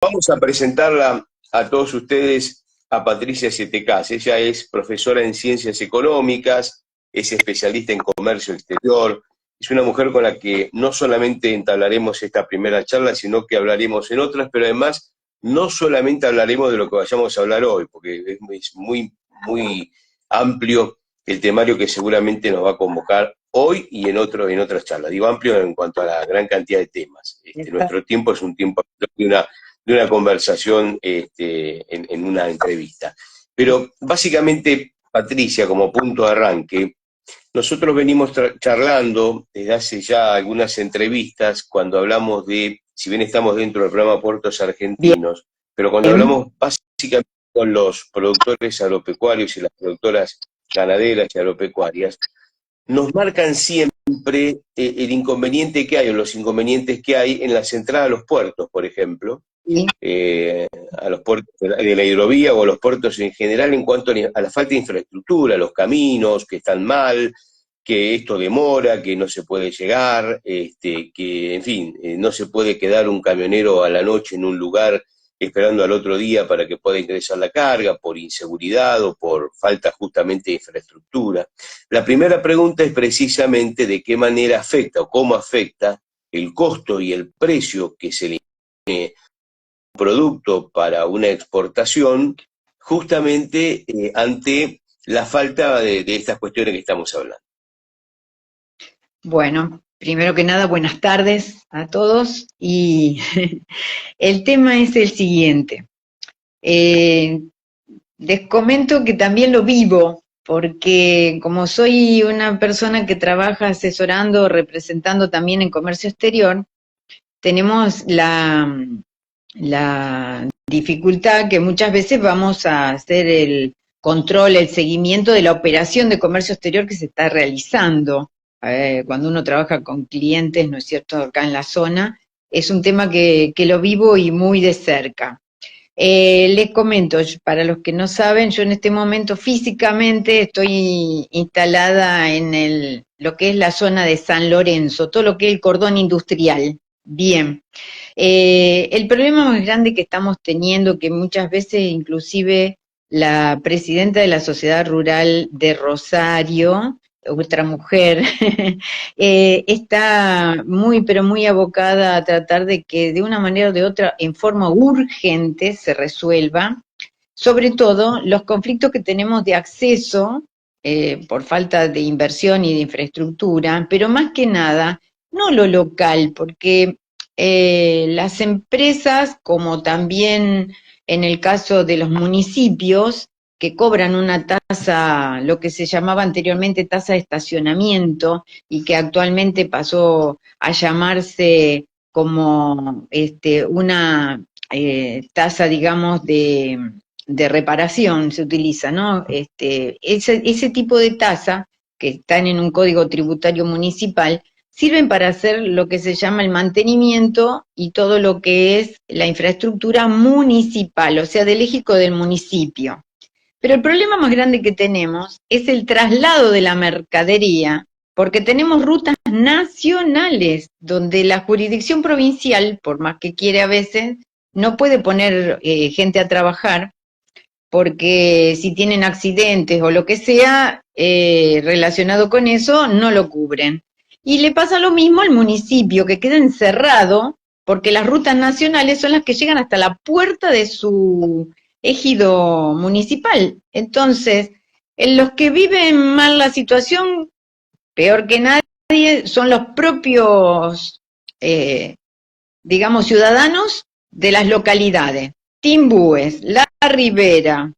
vamos a presentarla a todos ustedes a Patricia Setecás. Ella es profesora en Ciencias Económicas, es especialista en comercio exterior, es una mujer con la que no solamente entablaremos esta primera charla, sino que hablaremos en otras, pero además no solamente hablaremos de lo que vayamos a hablar hoy, porque es muy, muy amplio el temario que seguramente nos va a convocar hoy y en otras charlas. Digo amplio en cuanto a la gran cantidad de temas. Nuestro tiempo es un tiempo de una conversación en una entrevista. Pero básicamente, Patricia, como punto de arranque, nosotros venimos charlando desde hace ya algunas entrevistas cuando hablamos de, si bien estamos dentro del programa Puertos Argentinos, pero cuando hablamos básicamente con los productores agropecuarios y las productoras ganaderas y agropecuarias, nos marcan siempre el inconveniente que hay o los inconvenientes que hay en las entradas a los puertos, por ejemplo, a los puertos de la hidrovía o a los puertos en general en cuanto a la falta de infraestructura, los caminos que están mal, que esto demora, que no se puede llegar, que, en fin, no se puede quedar un camionero a la noche en un lugar esperando al otro día para que pueda ingresar la carga, por inseguridad o por falta justamente de infraestructura. La primera pregunta es precisamente de qué manera afecta o cómo afecta el costo y el precio que se le impone un producto para una exportación justamente ante la falta de estas cuestiones que estamos hablando. Bueno, primero que nada, buenas tardes a todos y el tema es el siguiente. Les comento que también lo vivo, porque como soy una persona que trabaja asesorando, representando también en comercio exterior, tenemos la dificultad que muchas veces vamos a hacer el control, el seguimiento de la operación de comercio exterior que se está realizando. Cuando uno trabaja con clientes, ¿no es cierto?, acá en la zona, es un tema que lo vivo y muy de cerca. Les comento, para los que no saben, yo en este momento físicamente estoy instalada en lo que es la zona de San Lorenzo, todo lo que es el cordón industrial. Bien, el problema más grande que estamos teniendo, que muchas veces inclusive la presidenta de la Sociedad Rural de Rosario, otra mujer, está muy, pero muy abocada a tratar de que de una manera o de otra, en forma urgente, se resuelva, sobre todo los conflictos que tenemos de acceso por falta de inversión y de infraestructura, pero más que nada, no lo local, porque las empresas, como también en el caso de los municipios, que cobran una tasa, lo que se llamaba anteriormente tasa de estacionamiento, y que actualmente pasó a llamarse como una tasa, digamos, de reparación, se utiliza, ¿no? Ese tipo de tasa, que están en un código tributario municipal, sirven para hacer lo que se llama el mantenimiento y todo lo que es la infraestructura municipal, o sea, del ejido del municipio. Pero el problema más grande que tenemos es el traslado de la mercadería, porque tenemos rutas nacionales donde la jurisdicción provincial, por más que quiere a veces, no puede poner gente a trabajar, porque si tienen accidentes o lo que sea relacionado con eso, no lo cubren. Y le pasa lo mismo al municipio, que queda encerrado, porque las rutas nacionales son las que llegan hasta la puerta de su ejido municipal. Entonces, en los que viven mal la situación, peor que nadie, son los propios, digamos, ciudadanos de las localidades. Timbúes, La Ribera,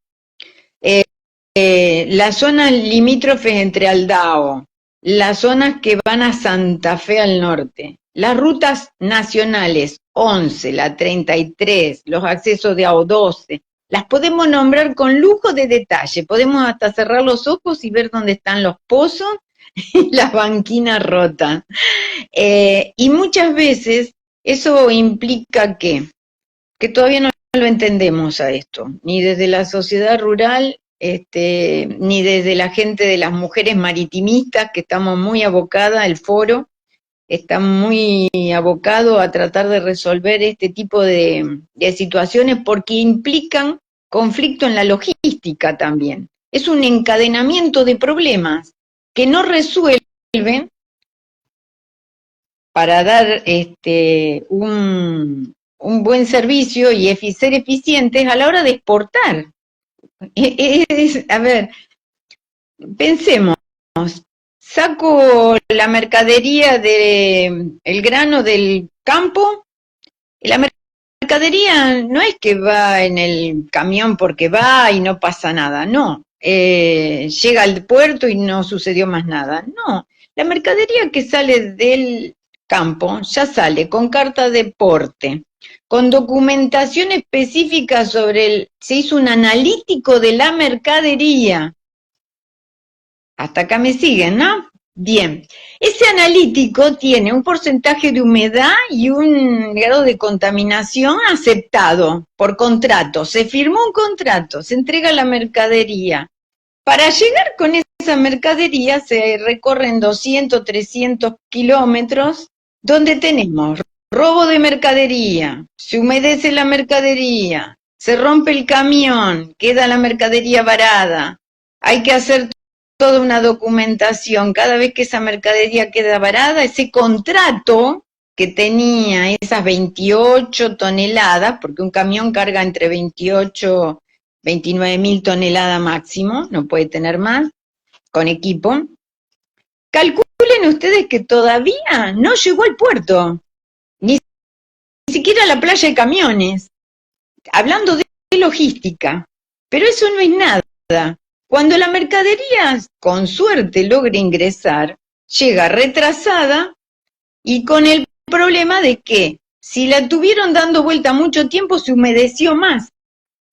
las zonas limítrofes entre Aldao, las zonas que van a Santa Fe al norte, las rutas nacionales 11, la 33, los accesos de AO12, las podemos nombrar con lujo de detalle, podemos hasta cerrar los ojos y ver dónde están los pozos y las banquinas rotas. Y muchas veces eso implica que todavía no lo entendemos a esto, ni desde la sociedad rural, ni desde la gente de las mujeres maritimistas, que estamos muy abocadas al foro, está muy abocado a tratar de resolver este tipo de situaciones porque implican conflicto en la logística también. Es un encadenamiento de problemas que no resuelven para dar un buen servicio y ser eficientes a la hora de exportar. A ver, pensemos, saco la mercadería el grano del campo, y la mercadería no es que va en el camión porque va y no pasa nada, no. Llega al puerto y no sucedió más nada, no. La mercadería que sale del campo ya sale con carta de porte, con documentación específica se hizo un analítico de la mercadería. Hasta acá me siguen, ¿no? Bien. Ese analítico tiene un porcentaje de humedad y un grado de contaminación aceptado por contrato. Se firmó un contrato, se entrega la mercadería. Para llegar con esa mercadería se recorren 200, 300 kilómetros, donde tenemos robo de mercadería, se humedece la mercadería, se rompe el camión, queda la mercadería varada, hay que hacer toda una documentación. Cada vez que esa mercadería queda varada, ese contrato que tenía esas 28 toneladas, porque un camión carga entre 28 29.000 toneladas máximo, no puede tener más, con equipo. Calculen ustedes que todavía no llegó al puerto, ni siquiera a la playa de camiones, hablando de logística, pero eso no es nada. Cuando la mercadería, con suerte, logra ingresar, llega retrasada y con el problema de que si la tuvieron dando vuelta mucho tiempo, se humedeció más.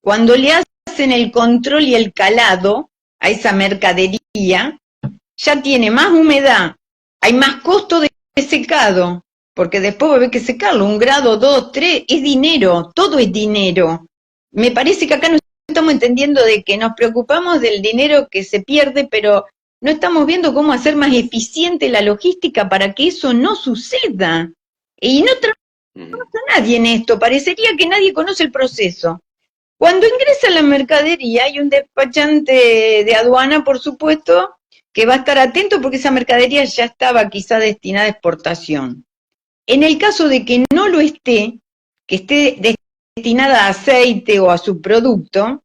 Cuando le hacen el control y el calado a esa mercadería, ya tiene más humedad, hay más costo de secado, porque después va a haber que secarlo, 1 grado, 2, 3, es dinero, todo es dinero. Me parece que acá no estamos entendiendo de que nos preocupamos del dinero que se pierde, pero no estamos viendo cómo hacer más eficiente la logística para que eso no suceda. Y no trabaja nadie en esto, parecería que nadie conoce el proceso. Cuando ingresa la mercadería hay un despachante de aduana, por supuesto, que va a estar atento porque esa mercadería ya estaba quizá destinada a exportación. En el caso de que no lo esté, que esté destinada a aceite o a subproducto,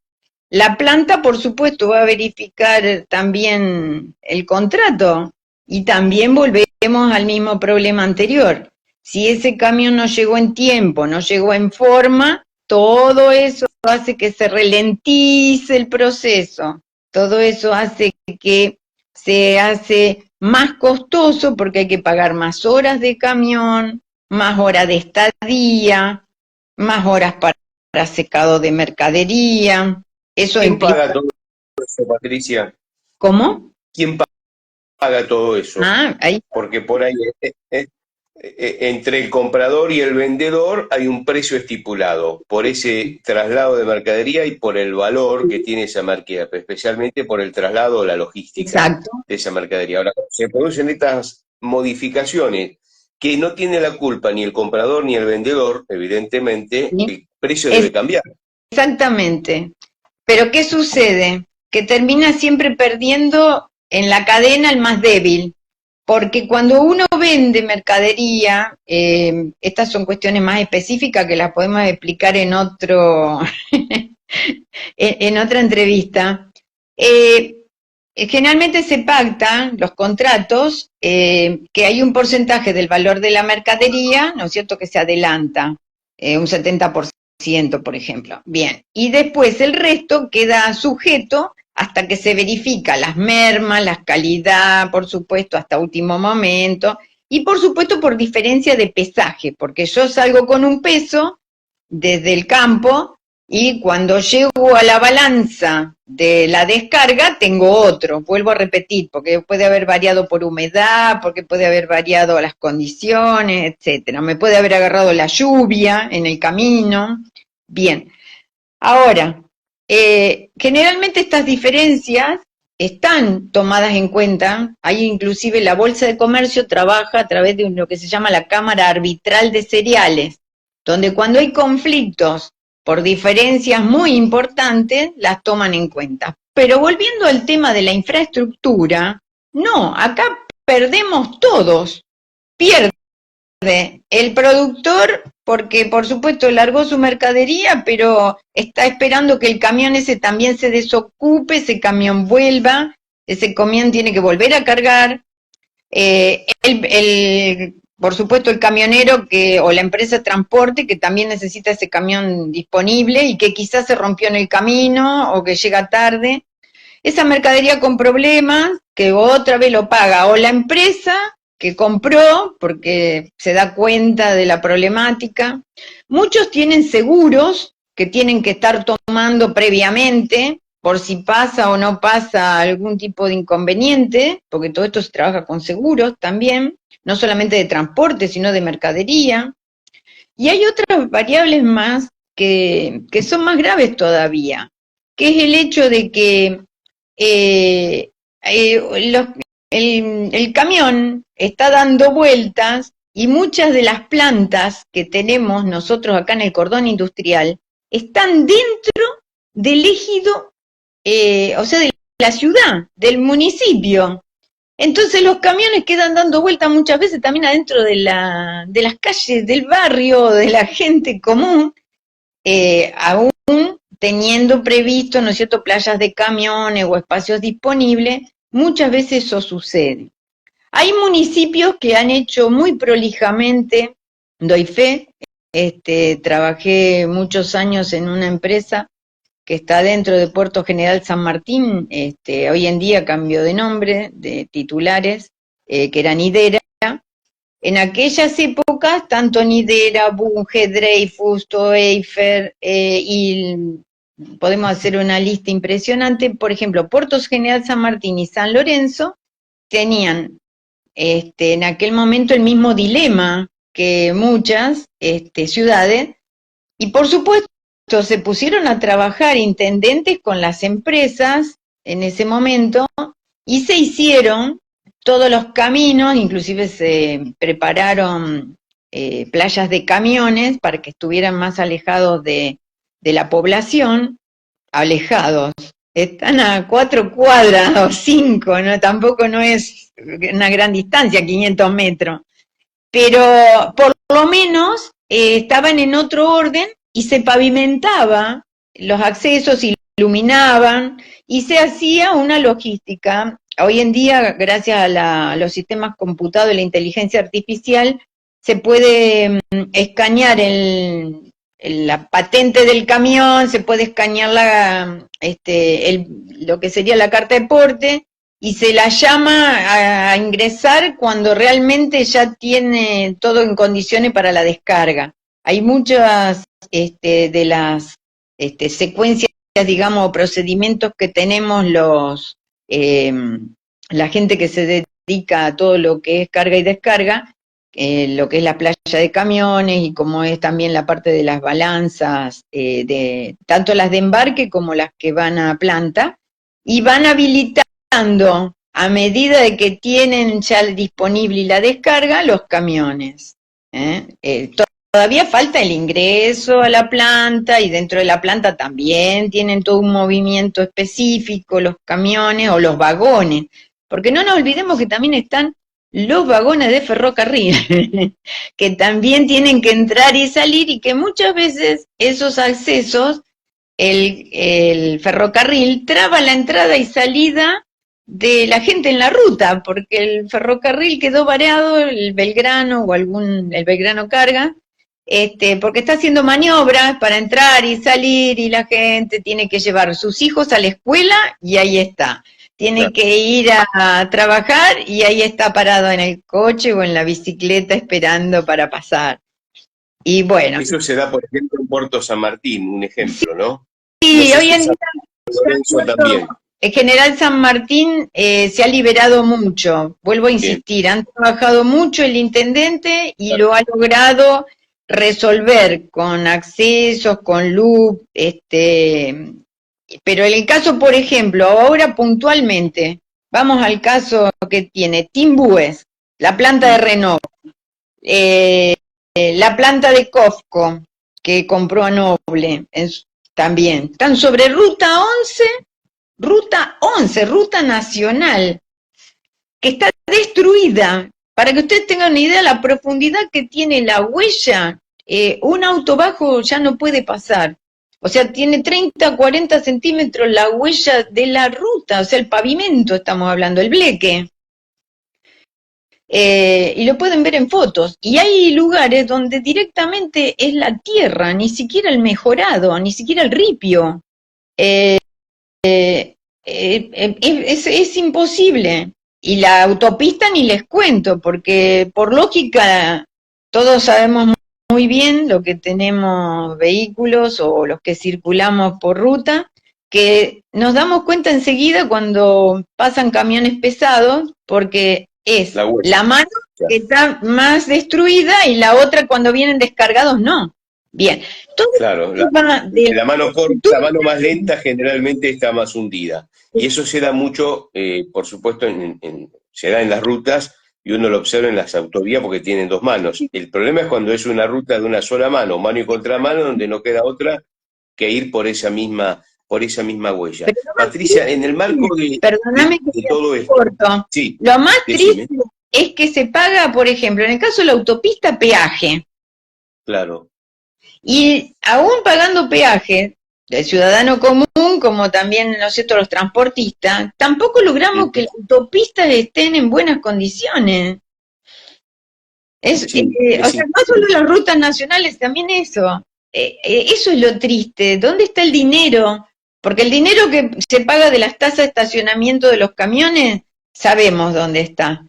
la planta, por supuesto, va a verificar también el contrato y también volvemos al mismo problema anterior. Si ese camión no llegó en tiempo, no llegó en forma, todo eso hace que se ralentice el proceso. Todo eso hace que se hace más costoso porque hay que pagar más horas de camión, más horas de estadía, más horas para secado de mercadería. Eso ¿Quién implica... paga todo eso, Patricia? ¿Cómo? ¿Quién paga todo eso? Ahí. Porque por ahí, entre el comprador y el vendedor hay un precio estipulado por ese traslado de mercadería y por el valor que tiene esa mercadería, especialmente por el traslado o la logística. Exacto. De esa mercadería. Ahora, se producen estas modificaciones que no tiene la culpa ni el comprador ni el vendedor, evidentemente, Sí. el precio debe cambiar. Exactamente. Pero ¿qué sucede? Que termina siempre perdiendo en la cadena el más débil, porque cuando uno vende mercadería, estas son cuestiones más específicas que las podemos explicar en en otra entrevista. Generalmente se pactan los contratos que hay un porcentaje del valor de la mercadería, ¿no es cierto?, que se adelanta, un 70%. Por ejemplo. Bien, y después el resto queda sujeto hasta que se verifica las mermas, la calidad, por supuesto, hasta último momento, y por supuesto por diferencia de pesaje, porque yo salgo con un peso desde el campo y cuando llego a la balanza de la descarga tengo otro, vuelvo a repetir, porque puede haber variado por humedad, porque puede haber variado las condiciones, etcétera. Me puede haber agarrado la lluvia en el camino. Bien, ahora, generalmente estas diferencias están tomadas en cuenta. Hay inclusive la Bolsa de Comercio trabaja a través de lo que se llama la Cámara Arbitral de Cereales, donde cuando hay conflictos por diferencias muy importantes, las toman en cuenta. Pero volviendo al tema de la infraestructura, no, acá perdemos todos, pierde el productor porque por supuesto largó su mercadería, pero está esperando que el camión ese también se desocupe, ese camión vuelva, ese camión tiene que volver a cargar, por supuesto el camionero o la empresa de transporte que también necesita ese camión disponible y que quizás se rompió en el camino o que llega tarde. Esa mercadería con problemas, que otra vez lo paga o la empresa que compró, porque se da cuenta de la problemática. Muchos tienen seguros que tienen que estar tomando previamente, por si pasa o no pasa algún tipo de inconveniente, porque todo esto se trabaja con seguros también, no solamente de transporte, sino de mercadería. Y hay otras variables más que son más graves todavía, que es el hecho de que eh, el camión está dando vueltas y muchas de las plantas que tenemos nosotros acá en el cordón industrial están dentro del ejido, o sea, de la ciudad, del municipio. Entonces los camiones quedan dando vueltas muchas veces también adentro de las calles del barrio, de la gente común, aún teniendo previsto, ¿no es cierto?, playas de camiones o espacios disponibles, muchas veces eso sucede. Hay municipios que han hecho muy prolijamente, doy fe, trabajé muchos años en una empresa que está dentro de Puerto General San Martín, hoy en día cambió de nombre, de titulares, que era Nidera. En aquellas épocas, tanto Nidera, Bunge, Dreyfus, Toeifer, y podemos hacer una lista impresionante. Por ejemplo, Puertos General San Martín y San Lorenzo tenían en aquel momento el mismo dilema que muchas ciudades, y por supuesto se pusieron a trabajar intendentes con las empresas en ese momento, y se hicieron todos los caminos, inclusive se prepararon playas de camiones para que estuvieran más alejados de la población, alejados. Están a 4 cuadras o 5, ¿no? Tampoco no es una gran distancia, 500 metros. Pero por lo menos estaban en otro orden y se pavimentaba los accesos, iluminaban y se hacía una logística. Hoy en día, gracias a los sistemas computados y la inteligencia artificial, se puede escanear la patente del camión, se puede escanear lo que sería la carta de porte, y se la llama a ingresar cuando realmente ya tiene todo en condiciones para la descarga. Hay muchas de las secuencias, digamos, o procedimientos que tenemos la gente que se dedica a todo lo que es carga y descarga, lo que es la playa de camiones y como es también la parte de las balanzas, tanto las de embarque como las que van a planta, y van habilitando a medida de que tienen ya disponible la descarga los camiones. Todavía falta el ingreso a la planta, y dentro de la planta también tienen todo un movimiento específico los camiones o los vagones, porque no nos olvidemos que también están los vagones de ferrocarril, que también tienen que entrar y salir, y que muchas veces esos accesos, el ferrocarril traba la entrada y salida de la gente en la ruta, porque el ferrocarril quedó variado, el Belgrano o el Belgrano Carga, porque está haciendo maniobras para entrar y salir, y la gente tiene que llevar sus hijos a la escuela y ahí está. Tiene que ir a trabajar y ahí está parado en el coche o en la bicicleta esperando para pasar. Y bueno. Eso se da, por ejemplo, en Puerto San Martín, un ejemplo, ¿no? Sí, no, hoy en día también. En General San Martín se ha liberado mucho, vuelvo a insistir, han trabajado mucho el intendente y lo ha logrado resolver con accesos, con luz, pero en el caso, por ejemplo, ahora puntualmente, vamos al caso que tiene Timbúes, la planta de Renault, la planta de Cofco, que compró a Noble, también. Están sobre ruta nacional, que está destruida. Para que ustedes tengan una idea de la profundidad que tiene la huella, un auto bajo ya no puede pasar. O sea, tiene 30, 40 centímetros la huella de la ruta, o sea, el pavimento estamos hablando, el bleque. Y lo pueden ver en fotos. Y hay lugares donde directamente es la tierra, ni siquiera el mejorado, ni siquiera el ripio. Es imposible. Y la autopista ni les cuento, porque por lógica todos sabemos muy bien lo que tenemos vehículos o los que circulamos por ruta, que nos damos cuenta enseguida cuando pasan camiones pesados, porque es la mano que está más destruida y la otra cuando vienen descargados no. Bien. Todo claro, la mano corta, la mano más lenta generalmente está más hundida. Y eso se da mucho, por supuesto, se da en las rutas y uno lo observa en las autovías porque tienen dos manos. El problema es cuando es una ruta de una sola mano y contramano, donde no queda otra que ir por esa misma huella. Patricia, en el marco de todo esto. Corto. Sí, lo más triste es que se paga, por ejemplo, en el caso de la autopista, peaje. Claro. Y aún pagando peaje, el ciudadano común, como también nosotros los transportistas, tampoco logramos que las autopistas estén en buenas condiciones. O sea, no solo las rutas nacionales, también eso. Eso es lo triste. ¿Dónde está el dinero? Porque el dinero que se paga de las tasas de estacionamiento de los camiones, sabemos dónde está,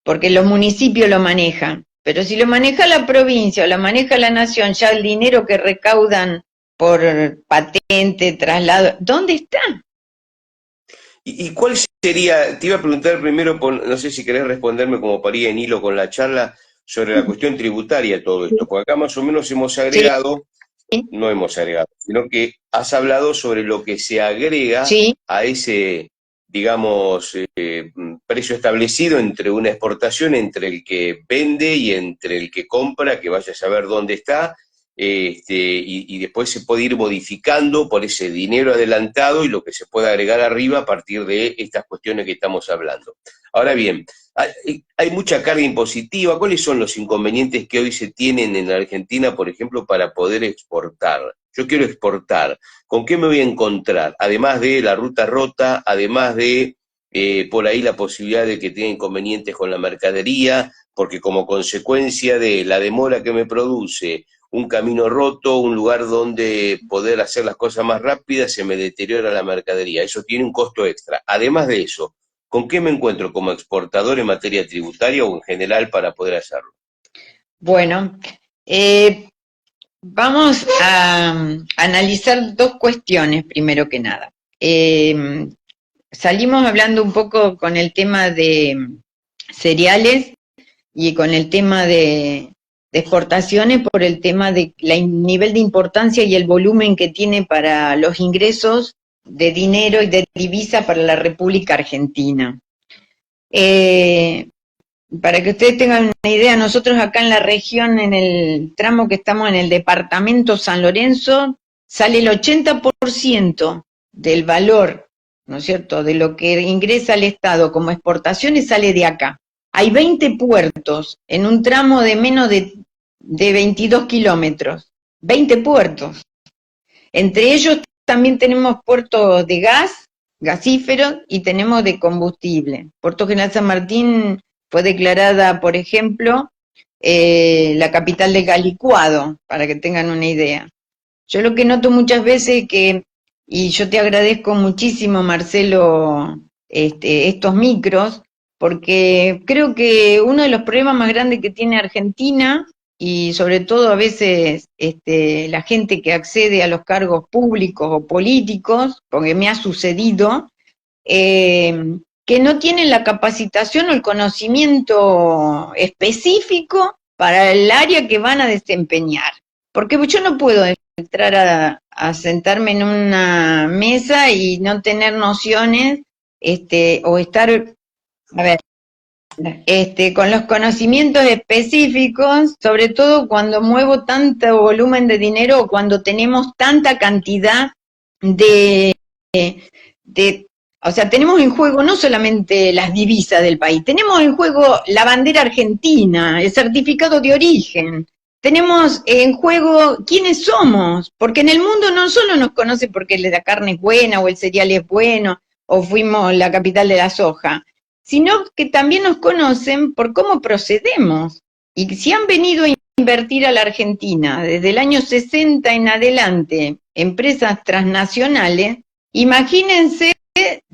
porque los municipios lo manejan. Pero si lo maneja la provincia o lo maneja la nación, ya el dinero que recaudan por patente, traslado, ¿dónde está? ¿Y cuál sería? Te iba a preguntar primero, no sé si querés responderme como para ir en hilo con la charla, sobre la cuestión tributaria de todo esto, porque acá más o menos hemos agregado, no hemos agregado, sino que has hablado sobre lo que se agrega a ese, digamos, precio establecido entre una exportación, entre el que vende y entre el que compra, que vaya a saber dónde está, y después se puede ir modificando por ese dinero adelantado y lo que se pueda agregar arriba a partir de estas cuestiones que estamos hablando. Ahora bien, hay mucha carga impositiva. ¿Cuáles son los inconvenientes que hoy se tienen en la Argentina, por ejemplo, para poder exportar? Yo quiero exportar. ¿Con qué me voy a encontrar? Además de la ruta rota, además de por ahí la posibilidad de que tenga inconvenientes con la mercadería, porque como consecuencia de la demora que me produce un camino roto, un lugar donde poder hacer las cosas más rápidas, se me deteriora la mercadería. Eso tiene un costo extra. Además de eso, ¿con qué me encuentro como exportador en materia tributaria o en general para poder hacerlo? Bueno, vamos a analizar dos cuestiones primero que nada. Salimos hablando un poco con el tema de cereales y con el tema de exportaciones por el tema de nivel de importancia y el volumen que tiene para los ingresos de dinero y de divisa para la República Argentina. Para que ustedes tengan una idea, nosotros acá en la región, en el tramo que estamos en el departamento San Lorenzo, sale el 80% del valor, ¿no es cierto?, de lo que ingresa al Estado como exportaciones sale de acá. Hay 20 puertos en un tramo de menos de 22 kilómetros. 20 puertos. Entre ellos también tenemos puertos de gas, gasíferos, y tenemos de combustible. Puerto General San Martín fue declarada, por ejemplo, la capital del gas licuado, para que tengan una idea. Yo lo que noto muchas veces y yo te agradezco muchísimo, Marcelo, estos micros, porque creo que uno de los problemas más grandes que tiene Argentina, y sobre todo a veces la gente que accede a los cargos públicos o políticos, porque me ha sucedido, que no tienen la capacitación o el conocimiento específico para el área que van a desempeñar. Porque yo no puedo entrar a sentarme en una mesa y no tener nociones, o estar, a ver, con los conocimientos específicos, sobre todo cuando muevo tanto volumen de dinero o cuando tenemos tanta cantidad de, de, o sea, tenemos en juego no solamente las divisas del país, tenemos en juego la bandera argentina, el certificado de origen, tenemos en juego quiénes somos, porque en el mundo no solo nos conoce porque la carne es buena o el cereal es bueno o fuimos la capital de la soja, sino que también nos conocen por cómo procedemos. Y si han venido a invertir a la Argentina desde el año 60 en adelante, empresas transnacionales, imagínense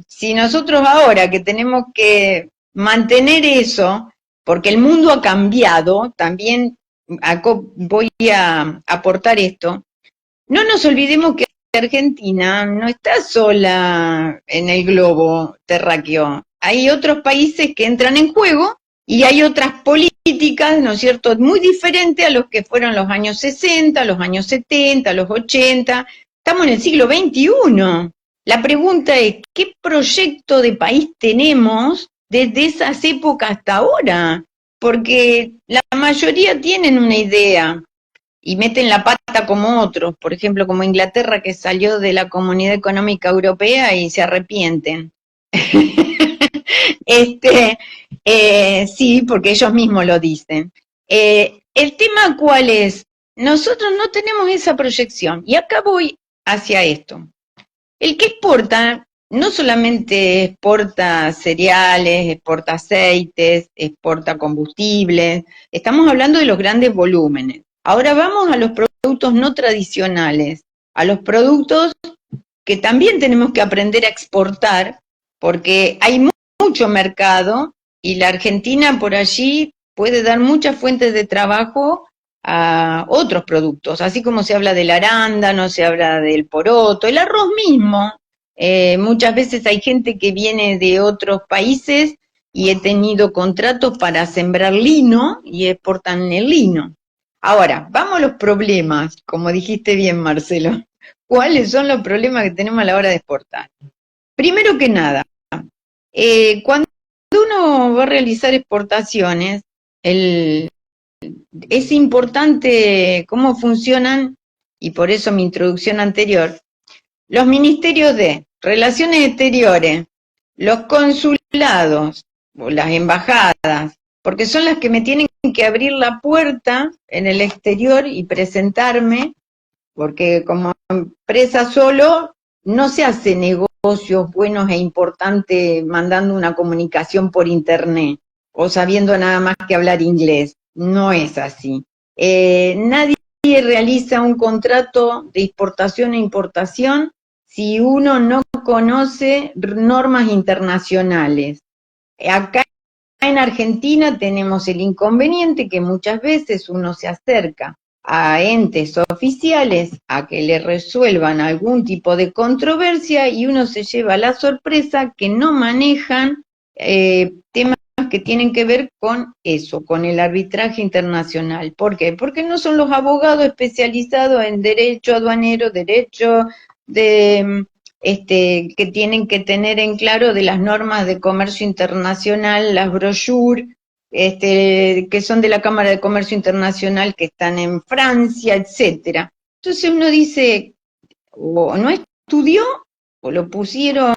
si nosotros ahora que tenemos que mantener eso, porque el mundo ha cambiado, también voy a aportar esto, no nos olvidemos que Argentina no está sola en el globo terráqueo. Hay otros países que entran en juego y hay otras políticas, ¿no es cierto?, muy diferentes a los que fueron los años 60, los años 70, los 80. Estamos en el siglo XXI. La pregunta es, ¿qué proyecto de país tenemos desde esas épocas hasta ahora? Porque la mayoría tienen una idea y meten la pata como otros, por ejemplo, como Inglaterra que salió de la Comunidad Económica Europea y se arrepienten. Sí, porque ellos mismos lo dicen. El tema cuál es, nosotros no tenemos esa proyección, y acá voy hacia esto. El que exporta, no solamente exporta cereales, exporta aceites, exporta combustibles, estamos hablando de los grandes volúmenes. Ahora vamos a los productos no tradicionales, a los productos que también tenemos que aprender a exportar, porque hay mucho mercado y la Argentina por allí puede dar muchas fuentes de trabajo a otros productos, así como se habla del arándano, se habla del poroto, el arroz mismo. Muchas veces hay gente que viene de otros países y he tenido contratos para sembrar lino y exportan el lino. Ahora, vamos a los problemas, como dijiste bien, Marcelo. ¿Cuáles son los problemas que tenemos a la hora de exportar? Primero que nada, cuando uno va a realizar exportaciones, es importante cómo funcionan, y por eso mi introducción anterior, los ministerios de Relaciones Exteriores, los consulados o las embajadas, porque son las que me tienen que abrir la puerta en el exterior y presentarme, porque como empresa solo no se hace negocios buenos e importantes mandando una comunicación por internet o sabiendo nada más que hablar inglés. No es así. Nadie realiza un contrato de exportación e importación si uno no conoce normas internacionales. Acá en Argentina tenemos el inconveniente que muchas veces uno se acerca a entes oficiales a que le resuelvan algún tipo de controversia y uno se lleva la sorpresa que no manejan temas que tienen que ver con eso, con el arbitraje internacional. ¿Por qué? Porque no son los abogados especializados en derecho aduanero, derecho de que tienen que tener en claro de las normas de comercio internacional, las brochures, que son de la Cámara de Comercio Internacional, que están en Francia, etcétera. Entonces uno dice, o no estudió, o lo pusieron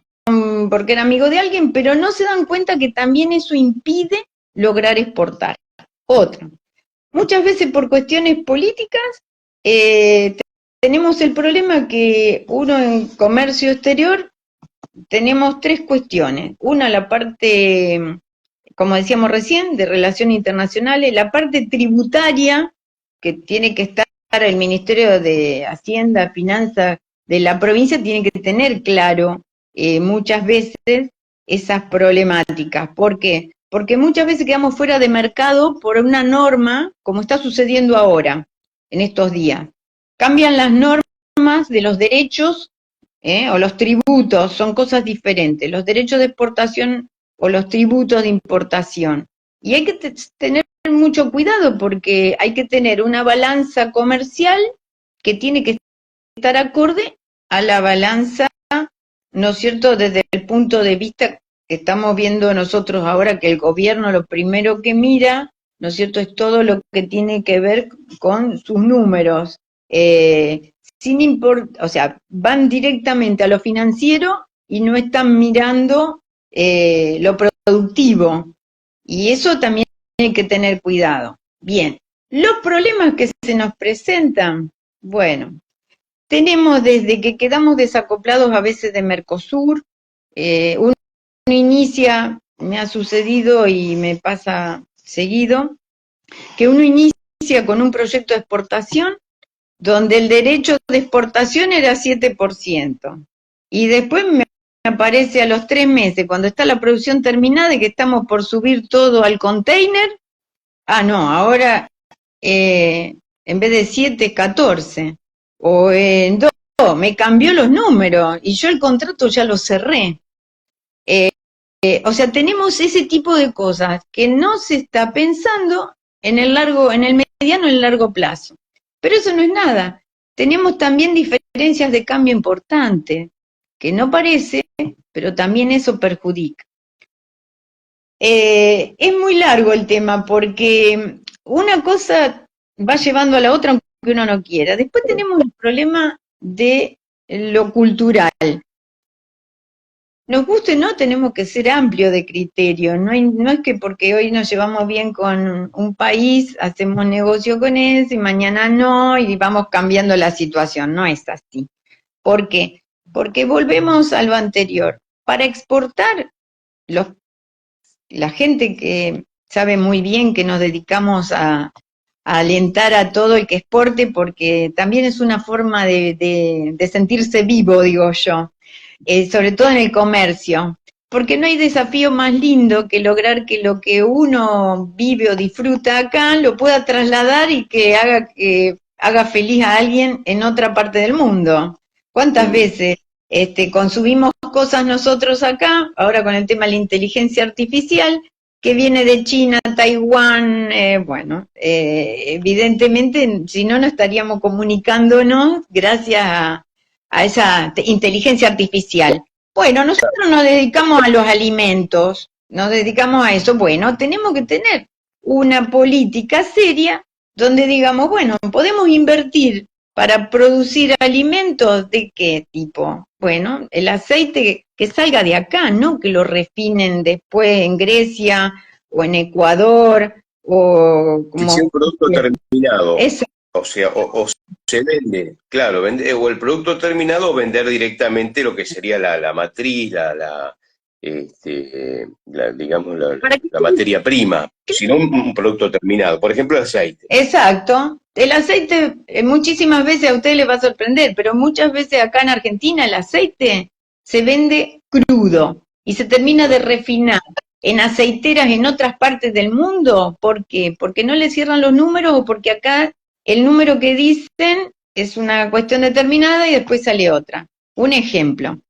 porque era amigo de alguien, pero no se dan cuenta que también eso impide lograr exportar. Otra, muchas veces por cuestiones políticas, tenemos el problema que uno en comercio exterior tenemos tres cuestiones. Una, la parte, como decíamos recién, de relaciones internacionales, la parte tributaria, que tiene que estar el Ministerio de Hacienda, Finanzas de la provincia, tiene que tener claro muchas veces esas problemáticas. ¿Por qué? Porque muchas veces quedamos fuera de mercado por una norma, como está sucediendo ahora, en estos días. Cambian las normas de los derechos o los tributos, son cosas diferentes, los derechos de exportación o los tributos de importación. Y hay que tener mucho cuidado porque hay que tener una balanza comercial que tiene que estar acorde a la balanza, ¿no es cierto?, desde el punto de vista que estamos viendo nosotros ahora, que el gobierno lo primero que mira, ¿no es cierto?, es todo lo que tiene que ver con sus números. O sea, van directamente a lo financiero y no están mirando lo productivo. Y eso también hay que tener cuidado. Bien, los problemas que se nos presentan, bueno, tenemos desde que quedamos desacoplados a veces de Mercosur, uno inicia, me ha sucedido y me pasa seguido, que uno inicia con un proyecto de exportación donde el derecho de exportación era 7%. Y después me aparece a los 3 meses, cuando está la producción terminada y que estamos por subir todo al container, no, ahora en vez de 7, 14. O en 2, me cambió los números y yo el contrato ya lo cerré. O sea, tenemos ese tipo de cosas que no se está pensando en el mediano y el largo plazo. Pero eso no es nada. Tenemos también diferencias de cambio importantes, que no parece, pero también eso perjudica. Es muy largo el tema porque una cosa va llevando a la otra aunque uno no quiera. Después tenemos el problema de lo cultural. Nos guste o no, tenemos que ser amplios de criterio. No es que porque hoy nos llevamos bien con un país, hacemos negocio con ese y mañana no, y vamos cambiando la situación. No es así. ¿Por qué? Porque volvemos a lo anterior. Para exportar, la gente que sabe muy bien que nos dedicamos a alentar a todo el que exporte, porque también es una forma de sentirse vivo, digo yo. Sobre todo en el comercio, porque no hay desafío más lindo que lograr que lo que uno vive o disfruta acá lo pueda trasladar y que haga feliz a alguien en otra parte del mundo. ¿Cuántas veces consumimos cosas nosotros acá, ahora con el tema de la inteligencia artificial, que viene de China, Taiwán? Bueno, evidentemente, si no, no estaríamos comunicándonos gracias a esa inteligencia artificial. Bueno, nosotros nos dedicamos a los alimentos, nos dedicamos a eso. Bueno, tenemos que tener una política seria donde digamos, bueno, podemos invertir para producir alimentos ¿de qué tipo? Bueno, el aceite que salga de acá, no que lo refinen después en Grecia o en Ecuador o como... Que sea un producto terminado. Eso. O sea, o se vende, claro, o el producto terminado o vender directamente lo que sería la matriz, digamos, la materia prima, sino un producto terminado, por ejemplo, el aceite. Exacto. El aceite, muchísimas veces a usted le va a sorprender, pero muchas veces acá en Argentina el aceite se vende crudo y se termina de refinar en aceiteras en otras partes del mundo. ¿Por qué? Porque no le cierran los números o porque acá el número que dicen es una cuestión determinada y después sale otra. Un ejemplo.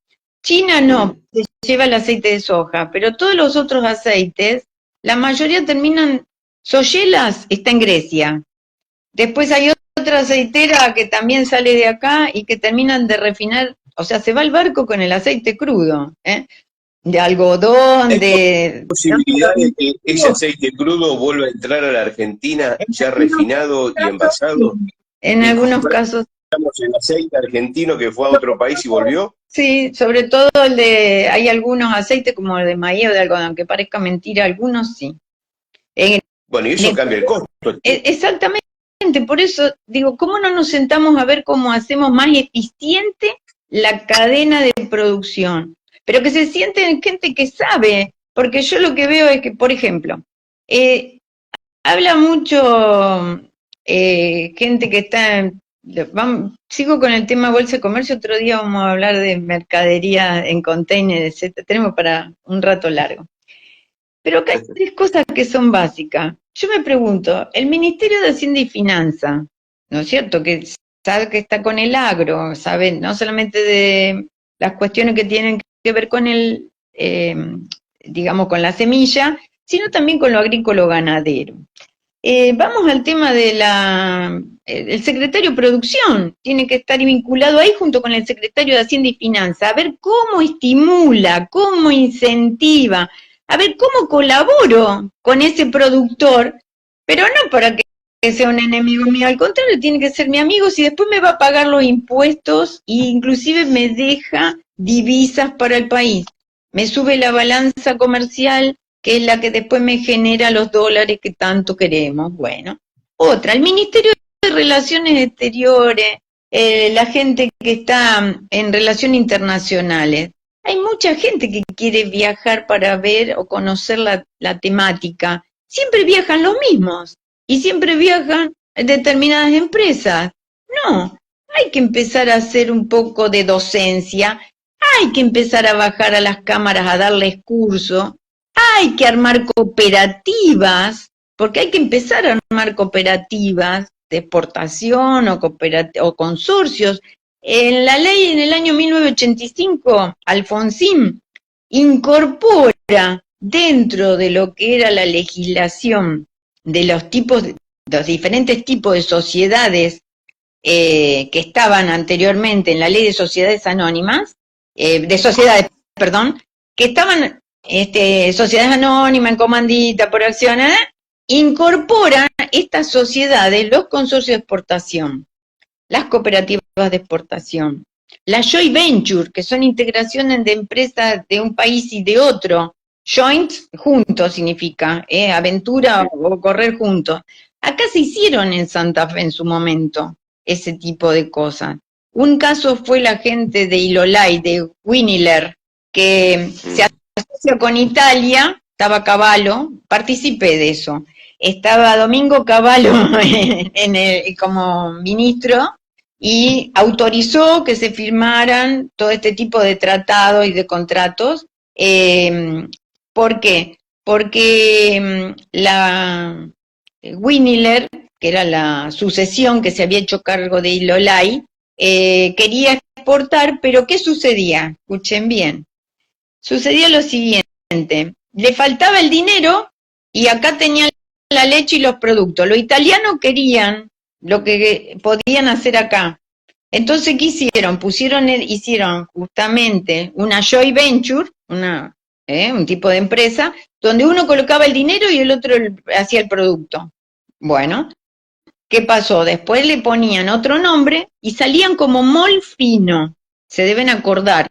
China no, se lleva el aceite de soja, pero todos los otros aceites, la mayoría terminan... Soyelas está en Grecia. Después hay otra aceitera que también sale de acá y que terminan de refinar, o sea, se va al barco con el aceite crudo, de algodón, ¿Hay posibilidad de que ese aceite crudo vuelva a entrar a la Argentina ya refinado y envasado? En algunos casos. ¿El aceite argentino que fue a otro país y volvió? Sí, sobre todo hay algunos aceites como el de maíz o de algodón, que parezca mentira, algunos sí. Bueno, y eso cambia el costo. Exactamente, por eso digo, ¿cómo no nos sentamos a ver cómo hacemos más eficiente la cadena de producción? Pero que se sienten gente que sabe, porque yo lo que veo es que, por ejemplo, habla mucho gente que está... sigo con el tema bolsa de comercio, otro día vamos a hablar de mercadería en containers, etc. Tenemos para un rato largo. Pero acá hay 3 cosas que son básicas. Yo me pregunto, el Ministerio de Hacienda y Finanza, ¿no es cierto? Que sabe que está con el agro, sabe no solamente de las cuestiones que tienen que ver con digamos, con la semilla, sino también con lo agrícola ganadero. Vamos al tema de el secretario de Producción, tiene que estar vinculado ahí junto con el secretario de Hacienda y Finanzas, a ver cómo estimula, cómo incentiva, a ver cómo colaboro con ese productor, pero no para que sea un enemigo mío, al contrario, tiene que ser mi amigo, si después me va a pagar los impuestos e inclusive me deja divisas para el país, me sube la balanza comercial, que es la que después me genera los dólares que tanto queremos. Bueno, otra, el Ministerio de Relaciones Exteriores, la gente que está en relaciones internacionales. Hay mucha gente que quiere viajar para ver o conocer la temática. Siempre viajan los mismos y siempre viajan determinadas empresas. No, hay que empezar a hacer un poco de docencia, hay que empezar a bajar a las cámaras a darles curso, hay que armar cooperativas, porque hay que empezar a armar cooperativas de exportación o consorcios. En la ley en el año 1985, Alfonsín incorpora dentro de lo que era la legislación de los diferentes tipos de sociedades que estaban anteriormente en la ley de sociedades anónimas, de sociedades, perdón, que estaban sociedades anónimas, en comandita, por acciones, incorporan estas sociedades, los consorcios de exportación, las cooperativas de exportación, las joint venture, que son integraciones de empresas de un país y de otro. Joint, juntos significa, aventura o correr juntos. Acá se hicieron en Santa Fe en su momento ese tipo de cosas. Un caso fue la gente de Ilolai, de Winiler, que se asocia con Italia, estaba Cavallo, participé de eso. Estaba Domingo Cavallo como ministro y autorizó que se firmaran todo este tipo de tratados y de contratos. ¿Por qué? Porque la Winiler, que era la sucesión que se había hecho cargo de Ilolai, quería exportar, pero ¿qué sucedía? Escuchen bien. Sucedía lo siguiente, le faltaba el dinero y acá tenían la leche y los productos. Los italianos querían lo que podían hacer acá. Entonces, ¿qué hicieron? Hicieron justamente una joint venture, un tipo de empresa, donde uno colocaba el dinero y el otro hacía el producto. Bueno, ¿qué pasó? Después le ponían otro nombre y salían como Molfino, se deben acordar,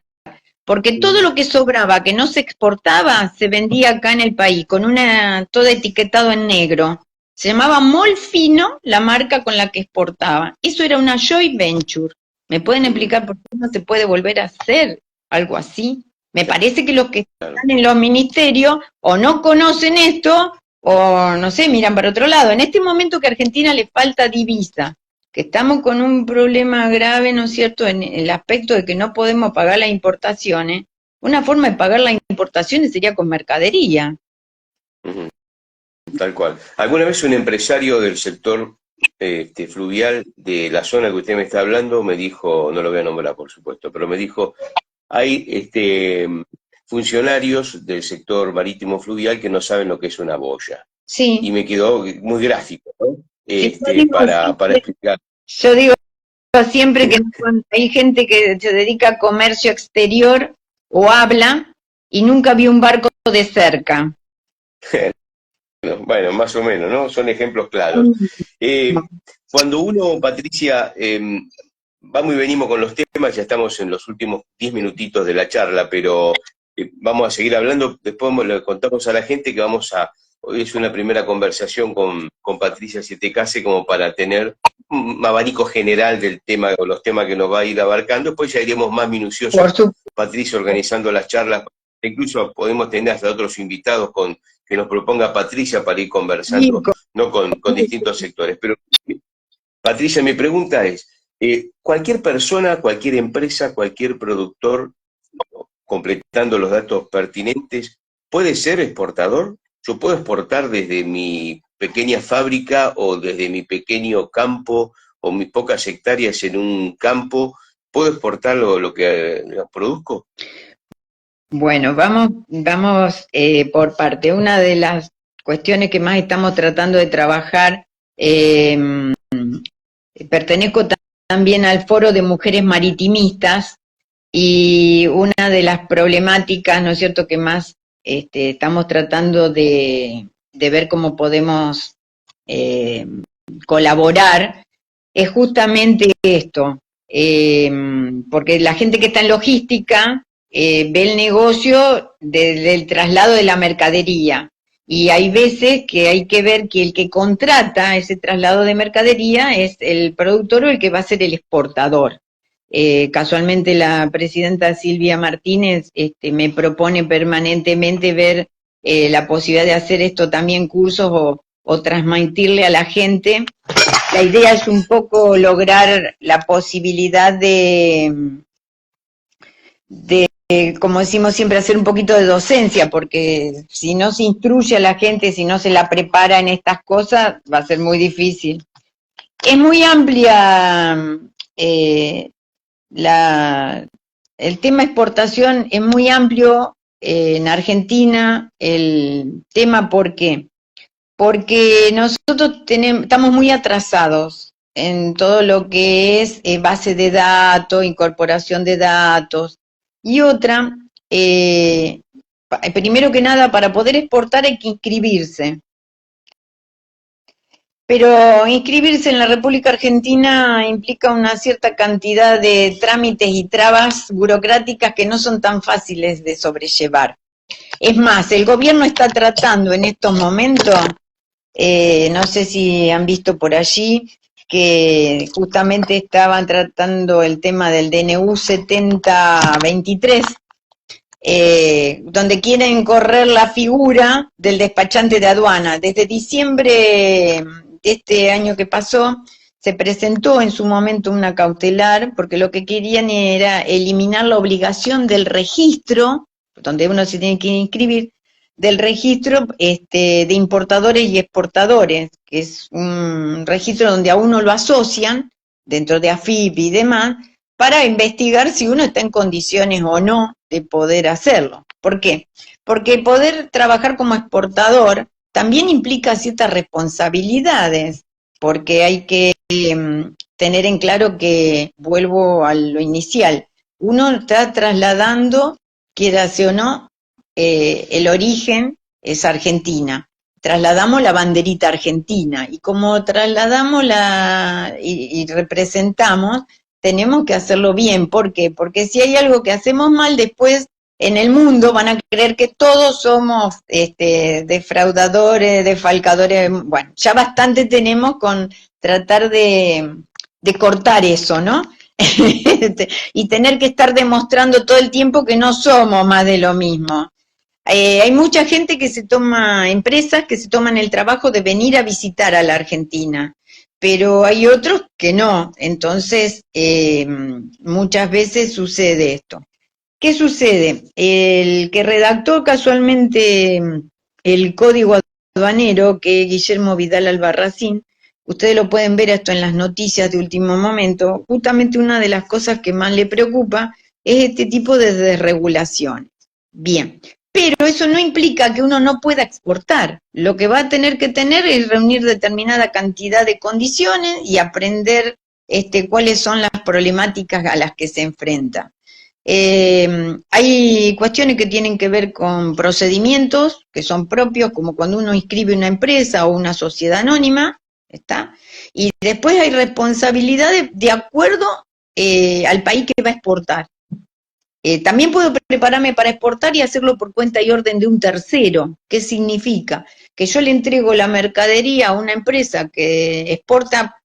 porque todo lo que sobraba, que no se exportaba, se vendía acá en el país, con todo etiquetado en negro. Se llamaba Molfino la marca con la que exportaba. Eso era una joint venture. ¿Me pueden explicar por qué no se puede volver a hacer algo así? Me parece que los que están en los ministerios o no conocen esto o, no sé, miran para otro lado. En este momento que a Argentina le falta divisa, que estamos con un problema grave, ¿no es cierto?, en el aspecto de que no podemos pagar las importaciones, una forma de pagar las importaciones sería con mercadería. Tal cual. Alguna vez un empresario del sector fluvial de la zona que usted me está hablando me dijo, no lo voy a nombrar por supuesto, pero me dijo, hay funcionarios del sector marítimo fluvial que no saben lo que es una boya. Sí. Y me quedó muy gráfico, ¿no? Para explicar. Yo digo siempre que hay gente que se dedica a comercio exterior o habla y nunca vio un barco de cerca. Bueno, más o menos, ¿no? Son ejemplos claros. Cuando uno, Patricia, vamos y venimos con los temas, ya estamos en los últimos 10 minutitos de la charla, pero vamos a seguir hablando, después le contamos a la gente que hoy es una primera conversación con Patricia Sietecase como para tener un abanico general del tema, o los temas que nos va a ir abarcando, después ya iremos más minuciosos, Patricia, organizando las charlas, incluso podemos tener hasta otros invitados que nos proponga Patricia para ir conversando, ¿no? con distintos sectores. Pero, Patricia, mi pregunta es, cualquier persona, cualquier empresa, cualquier productor, completando los datos pertinentes, ¿puede ser exportador? ¿Yo puedo exportar desde mi pequeña fábrica o desde mi pequeño campo o mis pocas hectáreas en un campo? ¿Puedo exportar lo que produzco? Bueno, vamos por parte. Una de las cuestiones que más estamos tratando de trabajar. Pertenezco también al Foro de Mujeres Maritimistas, y una de las problemáticas, ¿no es cierto?, que más estamos tratando de ver cómo podemos colaborar, es justamente esto, porque la gente que está en logística ve el negocio del traslado de la mercadería, y hay veces que hay que ver que el que contrata ese traslado de mercadería es el productor o el que va a ser el exportador. Casualmente la presidenta Silvia Martínez me propone permanentemente ver la posibilidad de hacer esto también cursos o transmitirle a la gente. La idea es un poco lograr la posibilidad de, como decimos siempre, hacer un poquito de docencia, porque si no se instruye a la gente, si no se la prepara en estas cosas, va a ser muy difícil. Es muy amplia el tema exportación, es muy amplio en Argentina. El tema, ¿por qué? Porque nosotros estamos muy atrasados en todo lo que es base de datos, incorporación de datos. Y otra, primero que nada, para poder exportar hay que inscribirse. Pero inscribirse en la República Argentina implica una cierta cantidad de trámites y trabas burocráticas que no son tan fáciles de sobrellevar. Es más, el gobierno está tratando en estos momentos, no sé si han visto por allí, que justamente estaban tratando el tema del DNU 7023, donde quieren correr la figura del despachante de aduana. Desde diciembre de este año que pasó, se presentó en su momento una cautelar, porque lo que querían era eliminar la obligación del registro, donde uno se tiene que inscribir, del registro de importadores y exportadores, que es un registro donde a uno lo asocian, dentro de AFIP y demás, para investigar si uno está en condiciones o no de poder hacerlo. ¿Por qué? Porque poder trabajar como exportador también implica ciertas responsabilidades, porque hay que tener en claro que, vuelvo a lo inicial, uno está trasladando, quiera sea o no, el origen es Argentina. Trasladamos la banderita argentina, y como trasladamos y representamos, tenemos que hacerlo bien. ¿Por qué? Porque si hay algo que hacemos mal, después en el mundo van a creer que todos somos defraudadores, defalcadores. Bueno, ya bastante tenemos con tratar de cortar eso, ¿no? Y tener que estar demostrando todo el tiempo que no somos más de lo mismo. Hay mucha gente que se toma, empresas que se toman el trabajo de venir a visitar a la Argentina, pero hay otros que no. Entonces, muchas veces sucede esto. ¿Qué sucede? El que redactó casualmente el código aduanero, que es Guillermo Vidal Albarracín, ustedes lo pueden ver esto en las noticias de último momento, justamente una de las cosas que más le preocupa es este tipo de desregulaciones. Bien, pero eso no implica que uno no pueda exportar. Lo que va a tener que tener es reunir determinada cantidad de condiciones y aprender cuáles son las problemáticas a las que se enfrenta. Hay cuestiones que tienen que ver con procedimientos que son propios, como cuando uno inscribe una empresa o una sociedad anónima, ¿está? Y después hay responsabilidades de acuerdo al país que va a exportar. También puedo prepararme para exportar y hacerlo por cuenta y orden de un tercero. ¿Qué significa? Que yo le entrego la mercadería a una empresa que exporta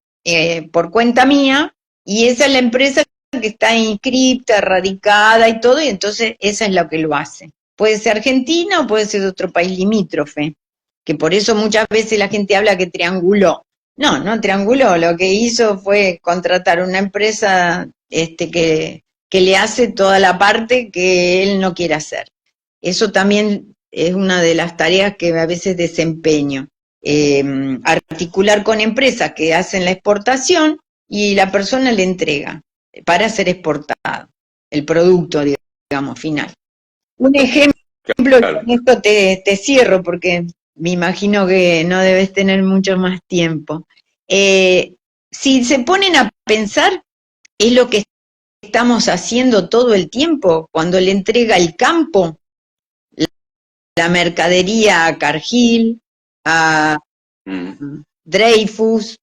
por cuenta mía, y esa es la empresa que está inscripta, radicada y todo, y entonces esa es la que lo hace. Puede ser Argentina o puede ser de otro país limítrofe, que por eso muchas veces la gente habla que trianguló. No, no trianguló, lo que hizo fue contratar una empresa que le hace toda la parte que él no quiere hacer. Eso también es una de las tareas que a veces desempeño. Articular con empresas que hacen la exportación y la persona le entrega para ser exportado, el producto, digamos, final. Un ejemplo, Claro. con esto te cierro porque me imagino que no debes tener mucho más tiempo. Si se ponen a pensar, es lo que estamos haciendo todo el tiempo, cuando le entrega el campo, la mercadería a Cargill, a Dreyfus,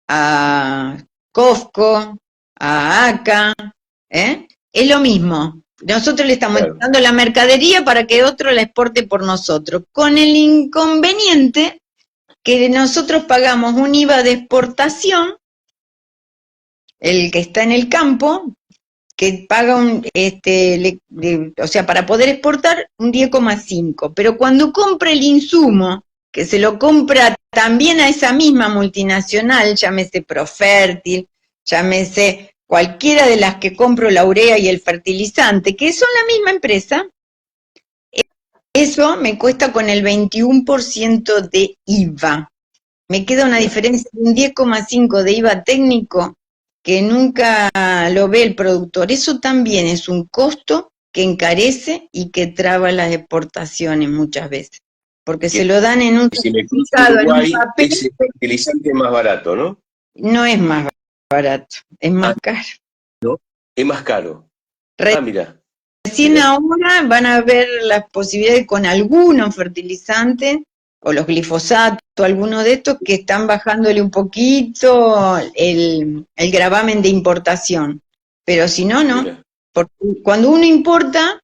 a Costco, a ACA, es lo mismo. Nosotros le estamos dando la mercadería para que otro la exporte por nosotros, con el inconveniente que nosotros pagamos un IVA de exportación, el que está en el campo, que paga o sea, para poder exportar un 10,5, pero cuando compra el insumo, que se lo compra también a esa misma multinacional, llámese Profértil, llámese cualquiera de las que compro la urea y el fertilizante, que son la misma empresa, eso me cuesta con el 21% de IVA. Me queda una diferencia de un 10,5 de IVA técnico que nunca lo ve el productor. Eso también es un costo que encarece y que traba las exportaciones muchas veces. Porque se lo dan en un certificado, en un papel. Es el fertilizante más barato, ¿no? No es más barato, es más caro. ¿No? Es más caro. Mira. Recién ahora van a ver las posibilidades con algunos fertilizantes, o los glifosatos, algunos de estos que están bajándole un poquito el gravamen de importación. Pero si no, no. Mira. Porque cuando uno importa,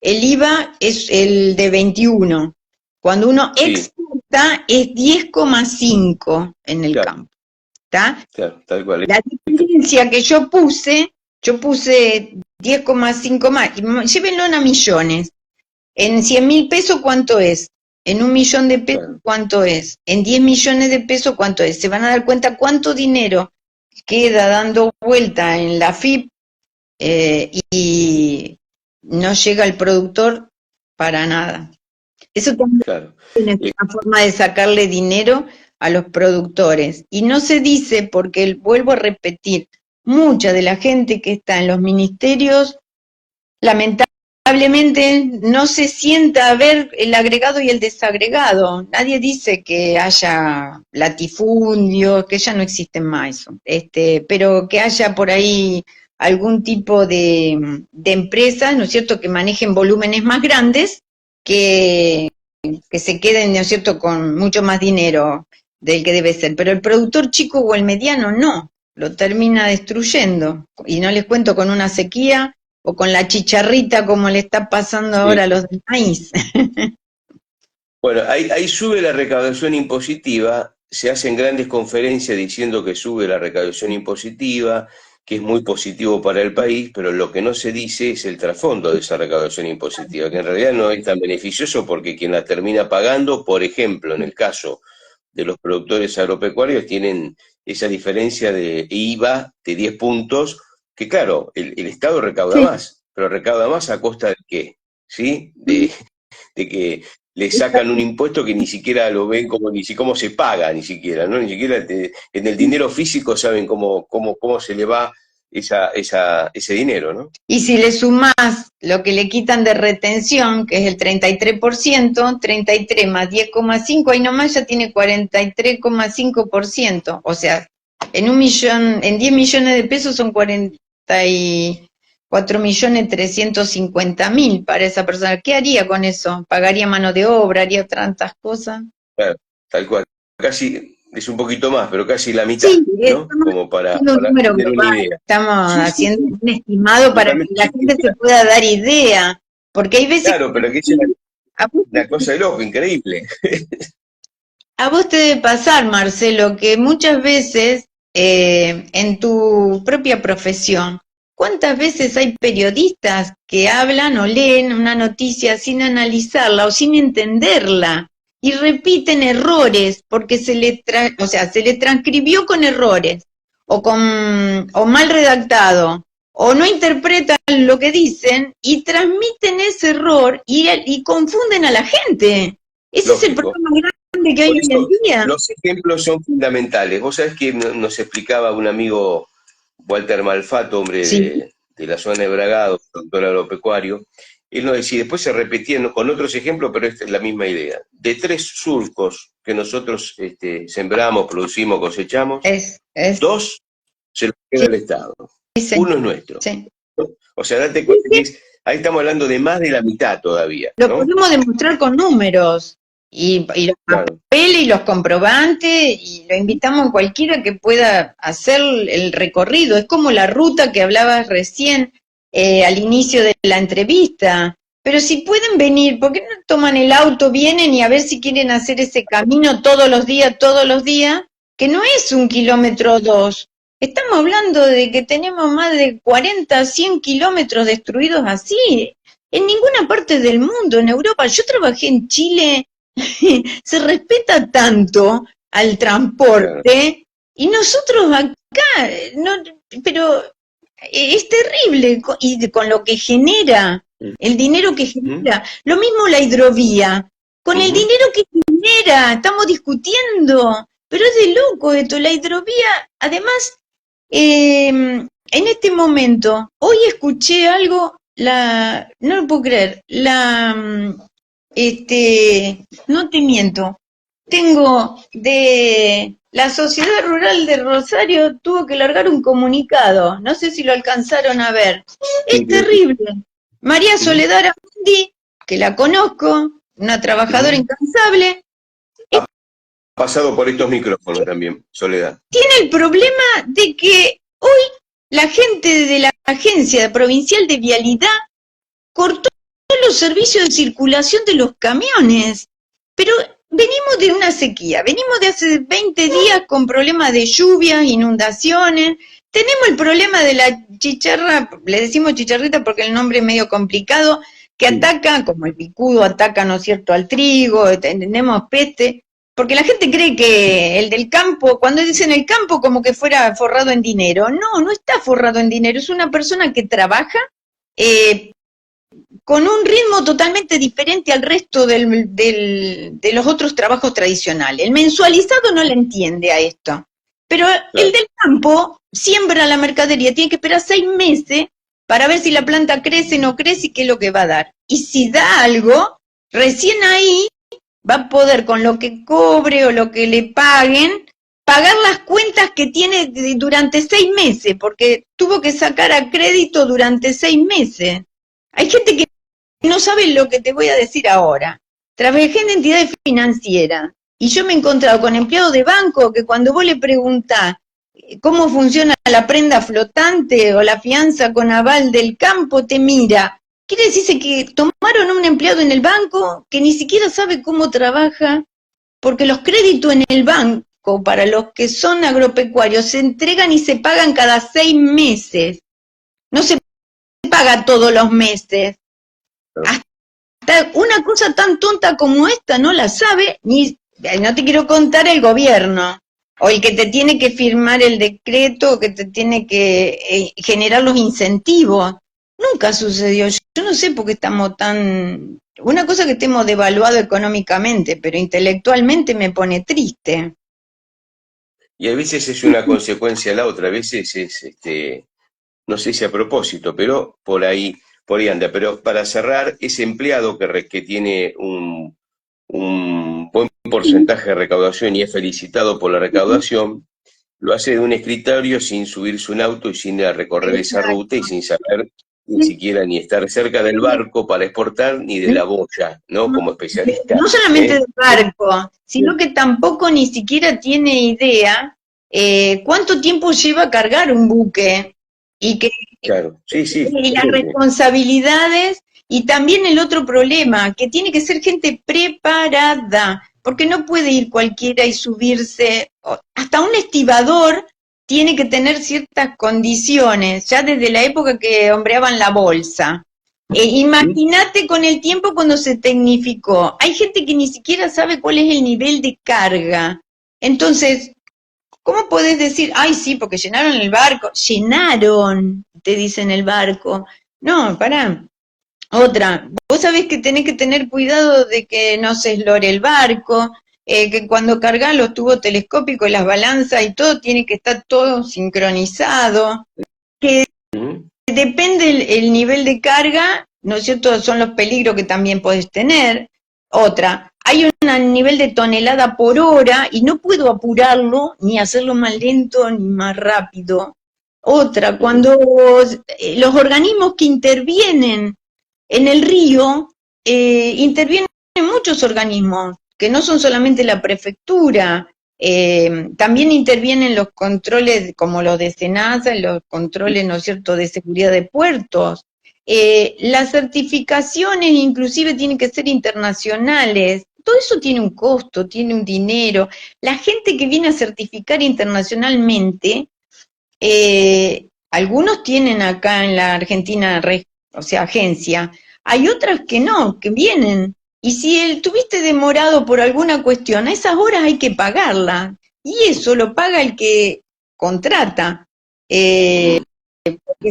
el IVA es el de 21. Cuando uno exporta, es 10,5 en el campo. ¿Está? Claro, tal cual. La diferencia que yo puse 10,5 más, llévenlo a millones. En 100.000 pesos, ¿cuánto es? En 1.000.000 de pesos, ¿cuánto es? En 10 millones de pesos, ¿cuánto es? Se van a dar cuenta cuánto dinero queda dando vuelta en la FIP y no llega al productor para nada. Eso también es una forma de sacarle dinero a los productores. Y no se dice porque, vuelvo a repetir, mucha de la gente que está en los ministerios, lamentablemente no se sienta a ver el agregado y el desagregado. Nadie dice que haya latifundios, que ya no existen más eso, pero que haya por ahí algún tipo de empresas, ¿no es cierto?, que manejen volúmenes más grandes, que se queden, ¿no es cierto?, con mucho más dinero del que debe ser. Pero el productor chico o el mediano no, lo termina destruyendo. Y no les cuento con una sequía o con la chicharrita como le está pasando ahora a los del maíz. Bueno, ahí sube la recaudación impositiva, se hacen grandes conferencias diciendo que sube la recaudación impositiva, que es muy positivo para el país, pero lo que no se dice es el trasfondo de esa recaudación impositiva, que en realidad no es tan beneficioso porque quien la termina pagando, por ejemplo, en el caso de los productores agropecuarios, tienen esa diferencia de IVA de 10 puntos, que claro, el Estado recauda más, pero recauda más a costa de qué, ¿sí? De que le sacan un impuesto que ni siquiera lo ven como ni si cómo se paga, ni siquiera, ¿no? Ni siquiera en el dinero físico saben cómo se le va ese dinero, ¿no? Y si le sumás lo que le quitan de retención, que es el 33%, 33 más 10,5, ahí nomás ya tiene 43,5%. O sea, en 10 millones de pesos son 44.350.000 para esa persona. ¿Qué haría con eso? ¿Pagaría mano de obra? ¿Haría tantas cosas? Claro, tal cual. Casi es un poquito más, pero casi la mitad, ¿no? Como para tener una idea. Estamos haciendo un estimado para que la gente se pueda dar idea. Porque hay veces... Claro, pero que es una cosa de loco, increíble. A vos te debe pasar, Marcelo, que muchas veces en tu propia profesión, ¿cuántas veces hay periodistas que hablan o leen una noticia sin analizarla o sin entenderla y repiten errores porque se le transcribió con errores o mal redactado o no interpretan lo que dicen y transmiten ese error y confunden a la gente? Ese es el problema grande que hay hoy en día. Los ejemplos son fundamentales. Vos sabés que nos explicaba un amigo, Walter Malfato, hombre de la zona de Bragado, doctor agropecuario, él nos decía, después se repetían con otros ejemplos, pero esta es la misma idea. De 3 surcos que nosotros sembramos, producimos, cosechamos, 2 se los queda sí, el Estado. sí, 1 es nuestro. sí. O sea, date cuenta que ahí estamos hablando de más de la mitad todavía, Lo ¿no? podemos demostrar con números y los Claro. papeles y los comprobantes, y lo invitamos a cualquiera que pueda hacer el recorrido. Es como la ruta que hablabas recién al inicio de la entrevista. Pero si pueden venir, ¿por qué no toman el auto, vienen y a ver si quieren hacer ese camino todos los días, que no es 1 kilómetro o 2? Estamos hablando de que tenemos más de 40, 100 kilómetros destruidos así. En ninguna parte del mundo, en Europa. Yo trabajé en Chile, se respeta tanto al transporte, y nosotros acá, no, pero es terrible, y con lo que genera, el dinero que genera. Lo mismo la hidrovía, con el dinero que genera, estamos discutiendo, pero es de loco esto, la hidrovía, además, en este momento, hoy escuché algo, no lo puedo creer, no te miento, tengo de la Sociedad Rural de Rosario, tuvo que largar un comunicado, no sé si lo alcanzaron a ver, es terrible. María Soledad Aramundi, que la conozco, una trabajadora incansable, pasado por estos micrófonos también, Soledad. Tiene el problema de que hoy la gente de la Agencia Provincial de Vialidad cortó los servicios de circulación de los camiones. Pero venimos de una sequía, venimos de hace 20 días con problemas de lluvias, inundaciones, tenemos el problema de la chicharra, le decimos chicharrita porque el nombre es medio complicado, que ataca, como el picudo ataca, ¿no es cierto?, al trigo, tenemos peste. Porque la gente cree que el del campo, cuando dicen el campo, como que fuera forrado en dinero. No, no está forrado en dinero, es una persona que trabaja con un ritmo totalmente diferente al resto de los otros trabajos tradicionales. El mensualizado no le entiende a esto. Pero el del campo siembra la mercadería, tiene que esperar 6 meses para ver si la planta crece, no crece y qué es lo que va a dar. Y si da algo, recién ahí va a poder, con lo que cobre o lo que le paguen, pagar las cuentas que tiene durante 6 meses, porque tuvo que sacar a crédito durante 6 meses. Hay gente que no sabe lo que te voy a decir ahora. Trabajé en entidades financieras y yo me he encontrado con empleados de banco que cuando vos le preguntás cómo funciona la prenda flotante o la fianza con aval del campo, te mira. Quiere decirse que tomaron a un empleado en el banco que ni siquiera sabe cómo trabaja, porque los créditos en el banco para los que son agropecuarios se entregan y se pagan cada 6 meses. No se paga todos los meses. Hasta una cosa tan tonta como esta no la sabe, ni no te quiero contar el gobierno, o el que te tiene que firmar el decreto, o que te tiene que generar los incentivos. Nunca sucedió. Yo no sé por qué estamos tan... Una cosa que estemos devaluado económicamente, pero intelectualmente me pone triste. Y a veces es una consecuencia de la otra, a veces es, no sé si a propósito, pero por ahí anda. Pero para cerrar, ese empleado que tiene un buen porcentaje de recaudación y es felicitado por la recaudación, lo hace de un escritorio sin subirse un auto y sin recorrer esa ruta y sin saber ni siquiera ni estar cerca del barco para exportar ni de la boya, ¿no? Como especialista. No solamente del barco, sino que tampoco ni siquiera tiene idea cuánto tiempo lleva a cargar un buque. Y que claro, sí, y las responsabilidades, y también el otro problema, que tiene que ser gente preparada, porque no puede ir cualquiera y subirse, hasta un estibador tiene que tener ciertas condiciones, ya desde la época que hombreaban la bolsa. Imagínate con el tiempo cuando se tecnificó, hay gente que ni siquiera sabe cuál es el nivel de carga. Entonces, ¿cómo podés decir, ay sí, porque llenaron el barco? Llenaron, te dicen el barco. No, pará. Otra, vos sabés que tenés que tener cuidado de que no se eslore el barco, que cuando cargas los tubos telescópicos, las balanzas y todo, tiene que estar todo sincronizado, que depende el nivel de carga, ¿no es cierto?, son los peligros que también puedes tener. Otra, hay un nivel de tonelada por hora y no puedo apurarlo, ni hacerlo más lento ni más rápido. Otra, cuando los organismos que intervienen en el río, intervienen muchos organismos, que no son solamente la prefectura, también intervienen los controles como los de SENASA, los controles, ¿no es cierto?, de seguridad de puertos. Las certificaciones inclusive tienen que ser internacionales. Todo eso tiene un costo, tiene un dinero. La gente que viene a certificar internacionalmente, algunos tienen acá en la Argentina, o sea, agencia. Hay otras que no, que vienen. Y si estuviste demorado por alguna cuestión, a esas horas hay que pagarla. Y eso lo paga el que contrata. Que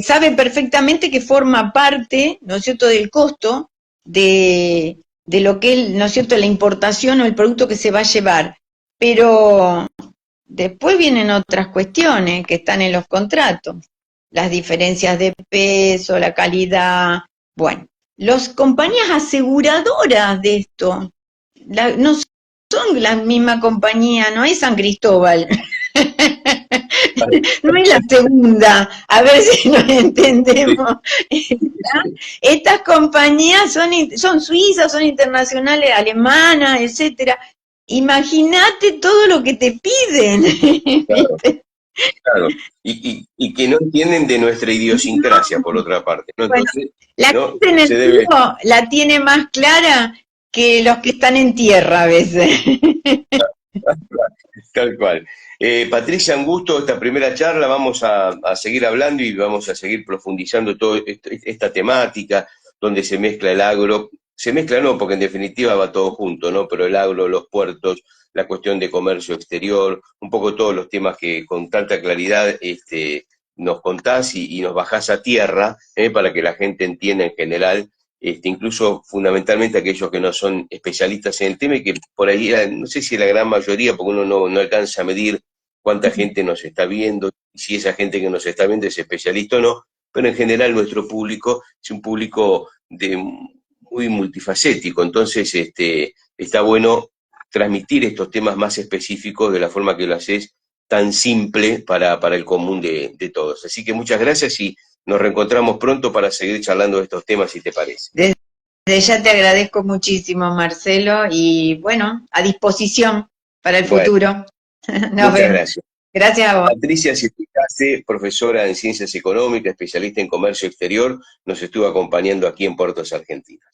sabe perfectamente que forma parte, ¿no es cierto?, del costo de lo que es, ¿no es cierto?, la importación o el producto que se va a llevar. Pero después vienen otras cuestiones que están en los contratos, las diferencias de peso, la calidad. Bueno, las compañías aseguradoras de esto, no son la misma compañía, no es San Cristóbal. No es la segunda, a ver si nos entendemos. Estas compañías son suizas, son internacionales, alemanas, etcétera. Imagínate todo lo que te piden. Claro, claro. Y que no entienden de nuestra idiosincrasia, por otra parte, ¿no? Bueno, Entonces, la ¿no? gente en el Se debe... río la tiene más clara que los que están en tierra a veces. Tal cual. Patricia, un gusto esta primera charla. Vamos a seguir hablando y vamos a seguir profundizando toda esta temática donde se mezcla el agro. Se mezcla no, porque en definitiva va todo junto, ¿no? Pero el agro, los puertos, la cuestión de comercio exterior, un poco todos los temas que con tanta claridad nos contás y nos bajás a tierra, para que la gente entienda en general, incluso fundamentalmente aquellos que no son especialistas en el tema y que por ahí, no sé si la gran mayoría, porque uno no alcanza a medir cuánta gente nos está viendo, si esa gente que nos está viendo es especialista o no, pero en general nuestro público es un público muy multifacético, entonces está bueno transmitir estos temas más específicos de la forma que lo haces tan simple para el común de todos. Así que muchas gracias y nos reencontramos pronto para seguir charlando de estos temas, si te parece. Desde ya te agradezco muchísimo, Marcelo, y bueno, a disposición para el futuro. Nos Muchas vemos. gracias. Gracias a vos. Patricia Citicase, profesora en Ciencias Económicas, especialista en Comercio Exterior, nos estuvo acompañando aquí en Puertos Argentinos.